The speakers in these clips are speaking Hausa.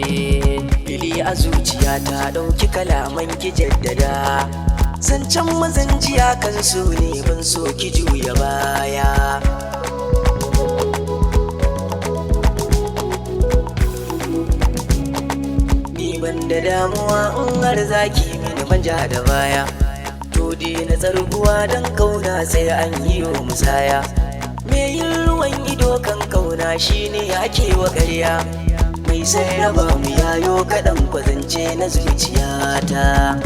Fili a zuciya ta ɗauki kalaman ki jaddada, zancen mazan jiya kan so ne ban so ki juya baya. Ni ban da damuwa in har zaki mini manja da baya, to na tsarguwa don kauna sai an yi wa musaya. Me yin ruwan ido kan kauna shine ake wa ƙarya, mai sai raba mu yayo kaɗan kwazance na zuciyata.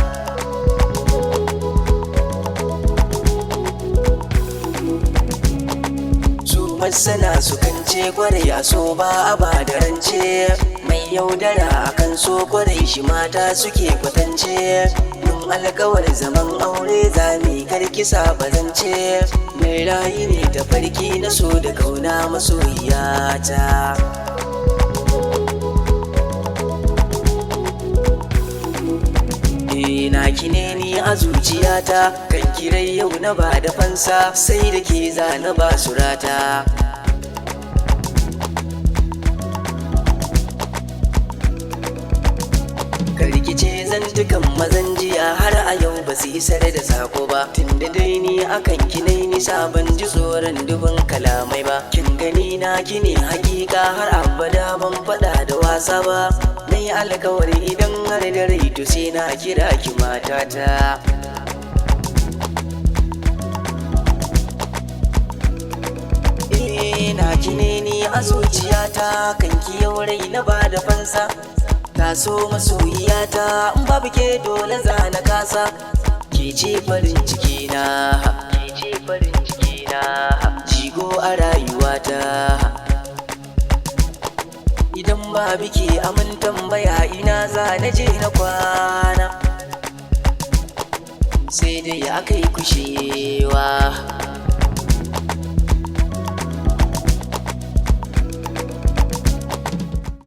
Su masana su kance kwarai a so ba a ba da rance, mai yaudara akan so kwarai shi mata suke kwatance. Alkawar zaman aure zami karkisa bazance, mai rayu ne ta farki na so da kauna masoyiyata. Na kine ni a zuciyata, kan kirai yau na ba da fansa, sai da ke za na ba surata. Rikice zantukan mazan jiya har a yau ba su isar da sako ba, tunda dai ni akan kinai nisa ban ji tsoron dubin kalamai ba. Kin gani na kine hakika har abada ban faɗa da wasa ba, na yi alkawari idan har da rai to sai na kira ki matata. Na kine ni a zuciyata, kan ki yau rai na ba da fansa. Ta so masoyiyata, in babu ke dole za na kasa. Ke ce farin ciki na, ke ce farin ciki na, jigo a rayuwata. Idan babu ke amin tambaya ina za na je na kwana, sai dai aka yi kushewa.